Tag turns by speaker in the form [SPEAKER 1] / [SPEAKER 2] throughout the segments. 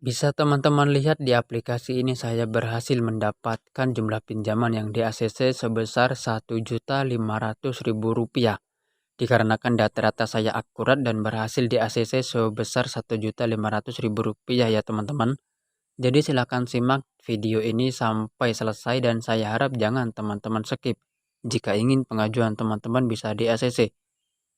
[SPEAKER 1] Bisa teman-teman lihat di aplikasi ini saya berhasil mendapatkan jumlah pinjaman yang di ACC sebesar Rp1.500.000. Dikarenakan data-data saya akurat dan berhasil di ACC sebesar Rp1.500.000 ya teman-teman. Jadi silakan simak video ini sampai selesai dan saya harap jangan teman-teman skip jika ingin pengajuan teman-teman bisa di ACC.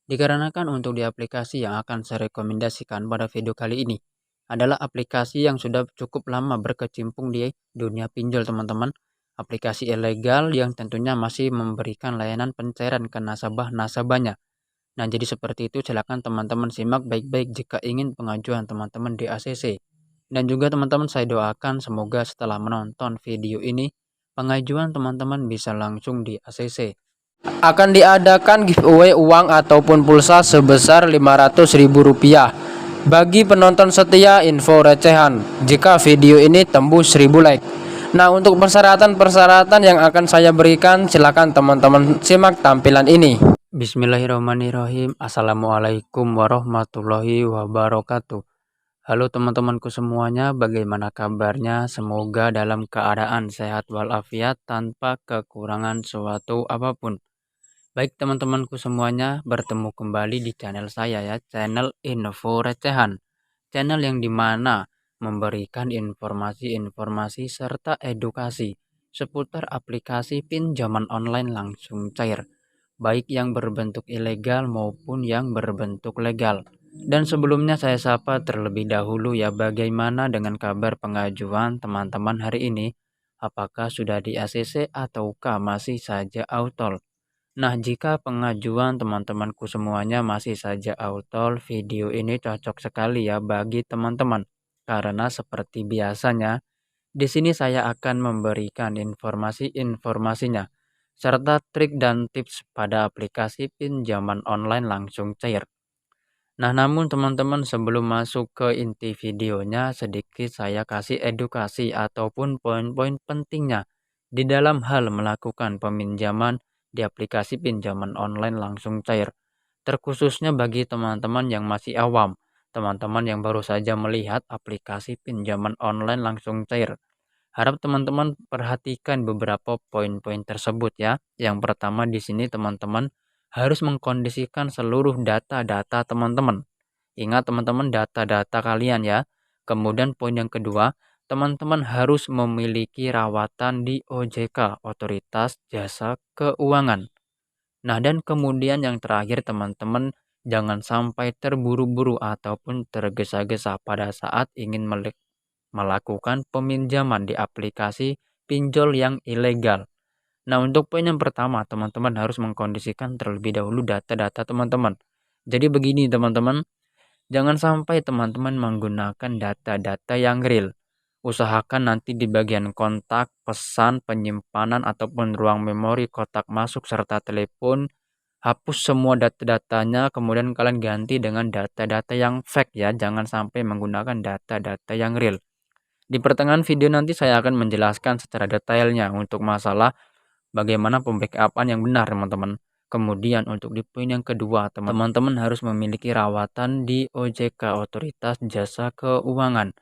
[SPEAKER 1] Dikarenakan untuk di aplikasi yang akan saya rekomendasikan pada video kali ini adalah aplikasi yang sudah cukup lama berkecimpung di dunia pinjol teman-teman. Aplikasi ilegal yang tentunya masih memberikan layanan pencairan ke nasabah-nasabahnya. Nah, jadi seperti itu silakan teman-teman simak baik-baik jika ingin pengajuan teman-teman di ACC. Dan juga teman-teman saya doakan semoga setelah menonton video ini pengajuan teman-teman bisa langsung di ACC. Akan diadakan giveaway uang ataupun pulsa sebesar Rp500.000 bagi penonton setia info recehan jika video ini tembus 1000 like. Nah, untuk persyaratan-persyaratan yang akan saya berikan, silakan teman-teman simak tampilan ini. Bismillahirrahmanirrahim. Assalamualaikum warahmatullahi wabarakatuh. Halo teman-temanku semuanya, bagaimana kabarnya? Semoga dalam keadaan sehat walafiat tanpa kekurangan suatu apapun. Baik teman-temanku semuanya, bertemu kembali di channel saya ya, channel Info Recehan. Channel yang dimana memberikan informasi-informasi serta edukasi seputar aplikasi pinjaman online langsung cair, baik yang berbentuk ilegal maupun yang berbentuk legal. Dan sebelumnya saya sapa terlebih dahulu ya, bagaimana dengan kabar pengajuan teman-teman hari ini? Apakah sudah di ACC ataukah masih saja autol? Nah, jika pengajuan teman-temanku semuanya masih saja autol, video ini cocok sekali ya bagi teman-teman. Karena seperti biasanya, di sini saya akan memberikan informasi-informasinya, serta trik dan tips pada aplikasi pinjaman online langsung cair. Nah, namun teman-teman sebelum masuk ke inti videonya, sedikit saya kasih edukasi ataupun poin-poin pentingnya di dalam hal melakukan peminjaman di aplikasi pinjaman online langsung cair. Terkhususnya bagi teman-teman yang masih awam, teman-teman yang baru saja melihat aplikasi pinjaman online langsung cair. Harap teman-teman perhatikan beberapa poin-poin tersebut ya. Yang pertama di sini teman-teman harus mengkondisikan seluruh data-data teman-teman. Ingat teman-teman data-data kalian ya. Kemudian poin yang kedua, teman-teman harus memiliki rawatan di OJK, Otoritas Jasa Keuangan. Nah, dan kemudian yang terakhir teman-teman jangan sampai terburu-buru ataupun tergesa-gesa pada saat ingin melakukan peminjaman di aplikasi pinjol yang ilegal. Nah, untuk poin yang pertama, teman-teman harus mengkondisikan terlebih dahulu data-data teman-teman. Jadi begini teman-teman, jangan sampai teman-teman menggunakan data-data yang real. Usahakan nanti di bagian kontak, pesan, penyimpanan, ataupun ruang memori kotak masuk serta telepon, hapus semua data-datanya, kemudian kalian ganti dengan data-data yang fake ya. Jangan sampai menggunakan data-data yang real. Di pertengahan video nanti saya akan menjelaskan secara detailnya untuk masalah bagaimana pembackupan yang benar teman-teman. Kemudian untuk di poin yang kedua, teman-teman harus memiliki rawatan di OJK, Otoritas Jasa Keuangan.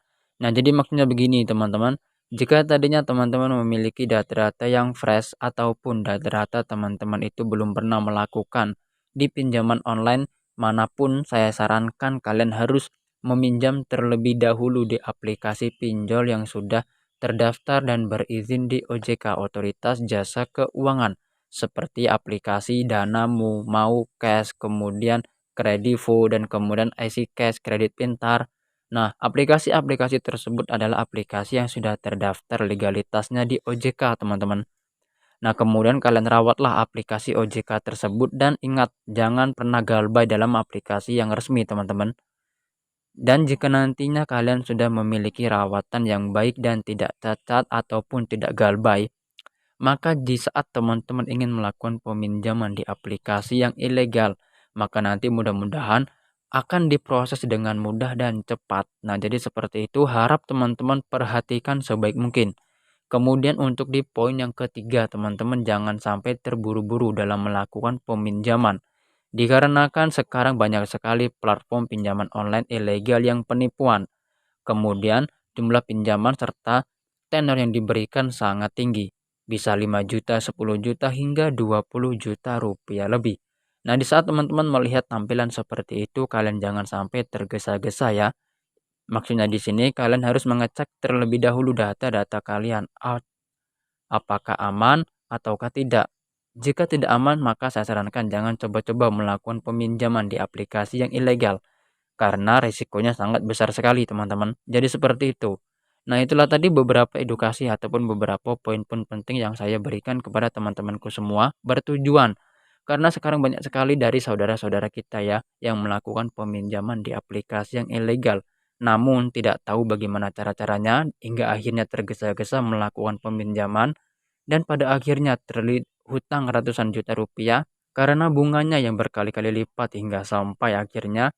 [SPEAKER 1] Nah, jadi maksudnya begini teman-teman. Jika tadinya teman-teman memiliki data-data yang fresh ataupun data-data teman-teman itu belum pernah melakukan di pinjaman online manapun, saya sarankan kalian harus meminjam terlebih dahulu di aplikasi pinjol yang sudah terdaftar dan berizin di OJK, Otoritas Jasa Keuangan, seperti aplikasi Danamu, Mau Cash, kemudian Kredivo, dan kemudian IC Cash, Kredit Pintar. Nah, aplikasi-aplikasi tersebut adalah aplikasi yang sudah terdaftar legalitasnya di OJK, teman-teman. Nah, kemudian kalian rawatlah aplikasi OJK tersebut dan ingat, jangan pernah galbay dalam aplikasi yang resmi, teman-teman. Dan jika nantinya kalian sudah memiliki rawatan yang baik dan tidak cacat ataupun tidak galbay, maka di saat teman-teman ingin melakukan peminjaman di aplikasi yang ilegal, maka nanti mudah-mudahan akan diproses dengan mudah dan cepat. Nah, jadi seperti itu, harap teman-teman perhatikan sebaik mungkin. Kemudian untuk di poin yang ketiga, teman-teman jangan sampai terburu-buru dalam melakukan peminjaman. Dikarenakan sekarang banyak sekali platform pinjaman online ilegal yang penipuan. Kemudian jumlah pinjaman serta tenor yang diberikan sangat tinggi. Bisa 5 juta, 10 juta, hingga 20 juta rupiah lebih. Nah, di saat teman-teman melihat tampilan seperti itu, kalian jangan sampai tergesa-gesa ya. Maksudnya di sini kalian harus mengecek terlebih dahulu data-data kalian. Apakah aman ataukah tidak? Jika tidak aman, maka saya sarankan jangan coba-coba melakukan peminjaman di aplikasi yang ilegal karena risikonya sangat besar sekali, teman-teman. Jadi seperti itu. Nah, itulah tadi beberapa edukasi ataupun beberapa poin-poin penting yang saya berikan kepada teman-temanku semua, bertujuan karena sekarang banyak sekali dari saudara-saudara kita ya yang melakukan peminjaman di aplikasi yang ilegal, namun tidak tahu bagaimana cara-caranya hingga akhirnya tergesa-gesa melakukan peminjaman dan pada akhirnya terlilit hutang ratusan juta rupiah karena bunganya yang berkali-kali lipat, hingga sampai akhirnya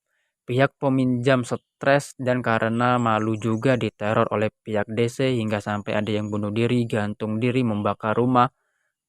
[SPEAKER 1] pihak peminjam stres dan karena malu juga diteror oleh pihak DC hingga sampai ada yang bunuh diri, gantung diri, membakar rumah,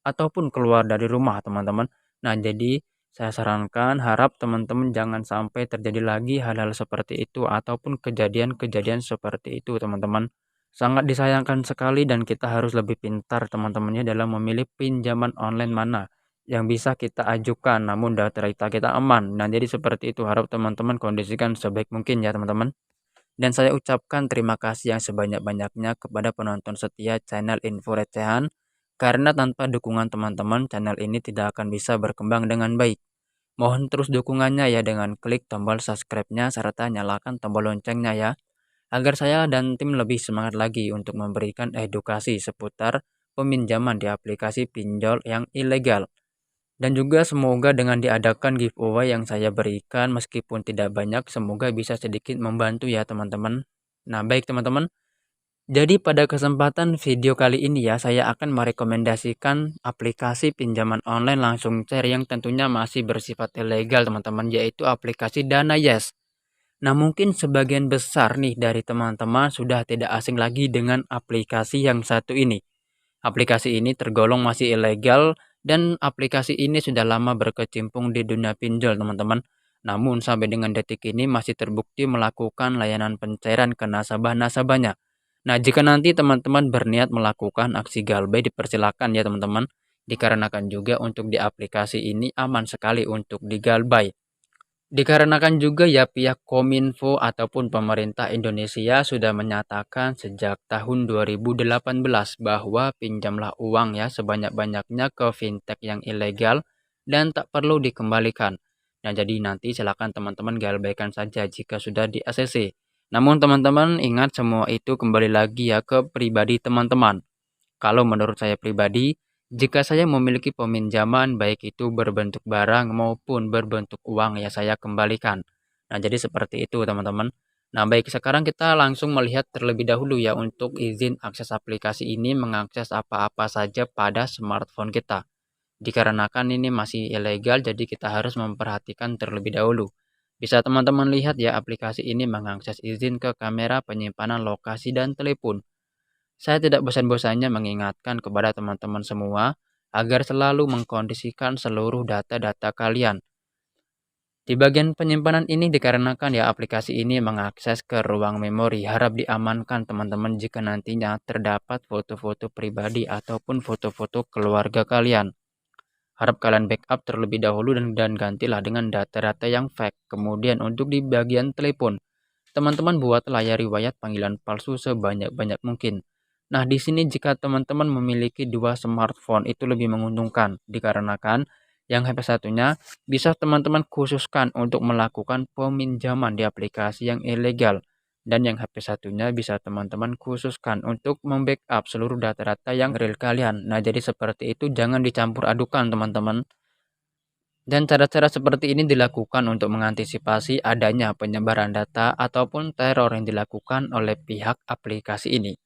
[SPEAKER 1] ataupun keluar dari rumah, teman-teman. Nah, jadi saya sarankan harap teman-teman jangan sampai terjadi lagi hal-hal seperti itu ataupun kejadian-kejadian seperti itu, teman-teman. Sangat disayangkan sekali dan kita harus lebih pintar teman-temannya dalam memilih pinjaman online mana yang bisa kita ajukan namun data kita aman. Nah, jadi seperti itu harap teman-teman kondisikan sebaik mungkin ya, teman-teman. Dan saya ucapkan terima kasih yang sebanyak-banyaknya kepada penonton setia channel Info Recehan, karena tanpa dukungan teman-teman channel ini tidak akan bisa berkembang dengan baik. Mohon terus dukungannya ya dengan klik tombol subscribe-nya serta nyalakan tombol loncengnya ya, agar saya dan tim lebih semangat lagi untuk memberikan edukasi seputar peminjaman di aplikasi pinjol yang ilegal. Dan juga semoga dengan diadakan giveaway yang saya berikan meskipun tidak banyak, semoga bisa sedikit membantu ya, teman-teman. Nah, baik teman-teman. Jadi pada kesempatan video kali ini ya, saya akan merekomendasikan aplikasi pinjaman online langsung cair yang tentunya masih bersifat ilegal, teman-teman, yaitu aplikasi Dana Yes. Nah, mungkin sebagian besar nih dari teman-teman sudah tidak asing lagi dengan aplikasi yang satu ini. Aplikasi ini tergolong masih ilegal dan aplikasi ini sudah lama berkecimpung di dunia pinjol, teman-teman. Namun sampai dengan detik ini masih terbukti melakukan layanan pencairan ke nasabah-nasabahnya. Nah, jika nanti teman-teman berniat melakukan aksi galbay, dipersilakan ya, teman-teman. Dikarenakan juga untuk di aplikasi ini aman sekali untuk digalbay. Dikarenakan juga ya pihak Kominfo ataupun pemerintah Indonesia sudah menyatakan sejak tahun 2018 bahwa pinjamlah uang ya sebanyak-banyaknya ke fintech yang ilegal dan tak perlu dikembalikan. Nah, jadi nanti silakan teman-teman galbaikan saja jika sudah di ACC. Namun teman-teman ingat semua itu kembali lagi ya ke pribadi teman-teman. Kalau menurut saya pribadi, jika saya memiliki peminjaman baik itu berbentuk barang maupun berbentuk uang ya saya kembalikan. Nah, jadi seperti itu teman-teman. Nah, baik sekarang kita langsung melihat terlebih dahulu ya untuk izin akses aplikasi ini mengakses apa-apa saja pada smartphone kita. Dikarenakan ini masih ilegal jadi kita harus memperhatikan terlebih dahulu. Bisa teman-teman lihat ya aplikasi ini mengakses izin ke kamera, penyimpanan lokasi dan telepon. Saya tidak bosan-bosannya mengingatkan kepada teman-teman semua agar selalu mengkondisikan seluruh data-data kalian. Di bagian penyimpanan ini dikarenakan ya aplikasi ini mengakses ke ruang memori, harap diamankan teman-teman jika nantinya terdapat foto-foto pribadi ataupun foto-foto keluarga kalian. Harap kalian backup terlebih dahulu dan gantilah dengan data-data yang fake. Kemudian untuk di bagian telepon, teman-teman buat layar riwayat panggilan palsu sebanyak-banyak mungkin. Nah, di sini jika teman-teman memiliki dua smartphone itu lebih menguntungkan dikarenakan yang HP satunya bisa teman-teman khususkan untuk melakukan peminjaman di aplikasi yang ilegal dan yang HP satunya bisa teman-teman khususkan untuk membackup seluruh data-data yang real kalian. Nah, jadi seperti itu jangan dicampur adukan teman-teman. Dan cara-cara seperti ini dilakukan untuk mengantisipasi adanya penyebaran data ataupun teror yang dilakukan oleh pihak aplikasi ini.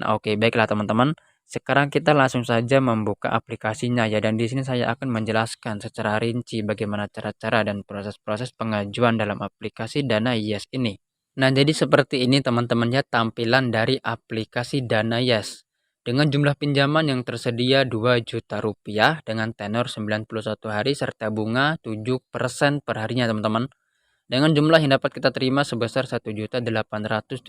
[SPEAKER 1] Nah, oke, baiklah teman-teman. Sekarang kita langsung saja membuka aplikasinya ya, dan di sini saya akan menjelaskan secara rinci bagaimana cara-cara dan proses-proses pengajuan dalam aplikasi Dana Yes ini. Nah, jadi seperti ini teman-teman ya tampilan dari aplikasi Dana Yes. Dengan jumlah pinjaman yang tersedia 2 juta rupiah dengan tenor 91 hari serta bunga 7% per harinya, teman-teman. dengan jumlah yang dapat kita terima sebesar Rp1.874.000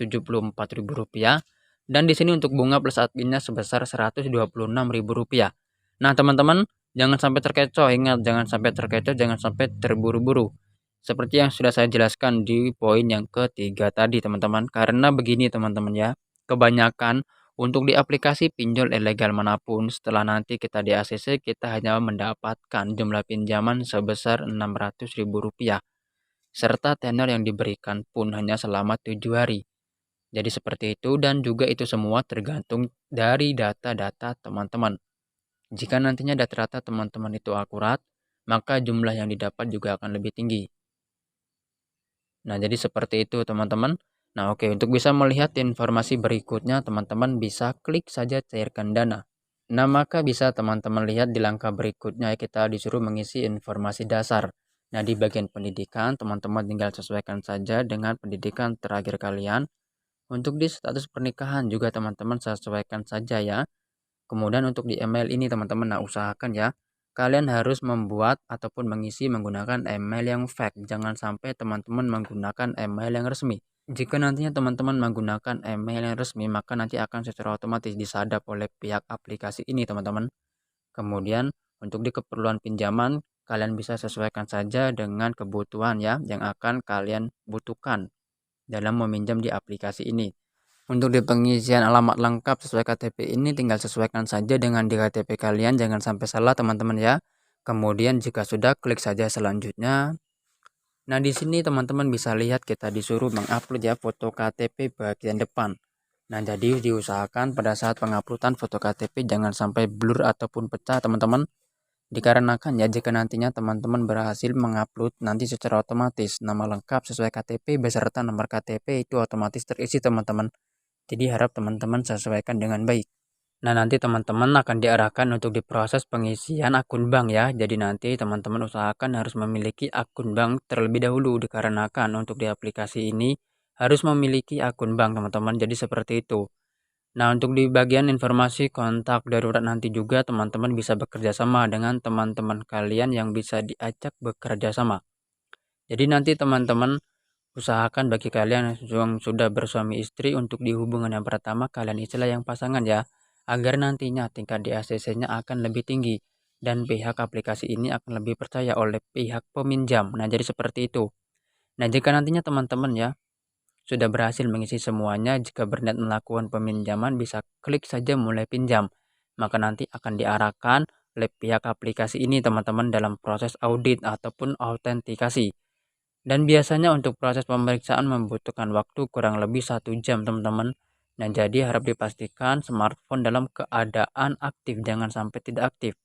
[SPEAKER 1] dan di sini untuk bunga plus adminnya sebesar Rp126.000. Nah, teman-teman, jangan sampai terkecoh, ingat jangan sampai terkecoh, jangan sampai terburu-buru. Seperti yang sudah saya jelaskan di poin yang ketiga tadi, teman-teman. Karena begini, teman-teman ya. Kebanyakan untuk di aplikasi pinjol ilegal manapun, setelah nanti kita di ACC, kita hanya mendapatkan jumlah pinjaman sebesar Rp600.000 serta tenor yang diberikan pun hanya selama 7 hari. Jadi seperti itu dan juga itu semua tergantung dari data-data teman-teman. Jika nantinya data-data teman-teman itu akurat, maka jumlah yang didapat juga akan lebih tinggi. Nah, jadi seperti itu teman-teman. Nah, oke, untuk bisa melihat informasi berikutnya, teman-teman bisa klik saja cairkan dana. Nah, maka bisa teman-teman lihat di langkah berikutnya kita disuruh mengisi informasi dasar. Nah, di bagian pendidikan, teman-teman tinggal sesuaikan saja dengan pendidikan terakhir kalian. Untuk di status pernikahan juga teman-teman sesuaikan saja ya. Kemudian untuk di email ini teman-teman, nah usahakan ya, kalian harus membuat ataupun mengisi menggunakan email yang fake. Jangan sampai teman-teman menggunakan email yang resmi. Jika nantinya teman-teman menggunakan email yang resmi, maka nanti akan secara otomatis disadap oleh pihak aplikasi ini, teman-teman. Kemudian, untuk di keperluan pinjaman, kalian bisa sesuaikan saja dengan kebutuhan ya yang akan kalian butuhkan dalam meminjam di aplikasi ini. Untuk di pengisian alamat lengkap sesuai KTP ini tinggal sesuaikan saja dengan di KTP kalian, jangan sampai salah teman-teman ya. Kemudian jika sudah, klik saja selanjutnya. Nah, di sini teman-teman bisa lihat kita disuruh mengupload ya foto KTP bagian depan. Nah, jadi diusahakan pada saat penguploadan foto KTP jangan sampai blur ataupun pecah, teman-teman. Dikarenakan ya jika nantinya teman-teman berhasil mengupload, nanti secara otomatis nama lengkap sesuai KTP beserta nomor KTP itu otomatis terisi, teman-teman. Jadi harap teman-teman sesuaikan dengan baik. Nah, nanti teman-teman akan diarahkan untuk diproses pengisian akun bank ya. Jadi nanti teman-teman usahakan harus memiliki akun bank terlebih dahulu, dikarenakan untuk di aplikasi ini harus memiliki akun bank, teman-teman. Jadi seperti itu. Nah, untuk di bagian informasi kontak darurat nanti juga teman-teman bisa bekerja sama dengan teman-teman kalian yang bisa diajak bekerja sama. Jadi nanti teman-teman usahakan bagi kalian yang sudah bersuami istri untuk di hubungan yang pertama kalian istilah yang pasangan ya, agar nantinya tingkat di ACC-nya akan lebih tinggi dan pihak aplikasi ini akan lebih percaya oleh pihak peminjam. Nah, jadi seperti itu. Nah, jika nantinya teman-teman ya sudah berhasil mengisi semuanya, jika berniat melakukan peminjaman bisa klik saja mulai pinjam. Maka nanti akan diarahkan oleh pihak aplikasi ini teman-teman dalam proses audit ataupun autentikasi. Dan biasanya untuk proses pemeriksaan membutuhkan waktu kurang lebih 1 jam, teman-teman. Nah, jadi harap dipastikan smartphone dalam keadaan aktif, jangan sampai tidak aktif.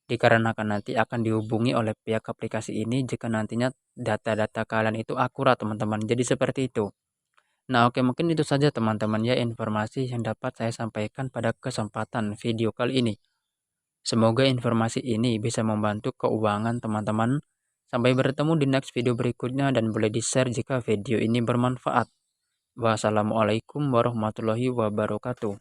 [SPEAKER 1] Dikarenakan nanti akan dihubungi oleh pihak aplikasi ini jika nantinya data-data kalian itu akurat, teman-teman. Jadi seperti itu. Nah, oke, mungkin itu saja teman-teman ya informasi yang dapat saya sampaikan pada kesempatan video kali ini. Semoga informasi ini bisa membantu keuangan teman-teman. Sampai bertemu di next video berikutnya dan boleh di-share jika video ini bermanfaat. Wassalamualaikum warahmatullahi wabarakatuh.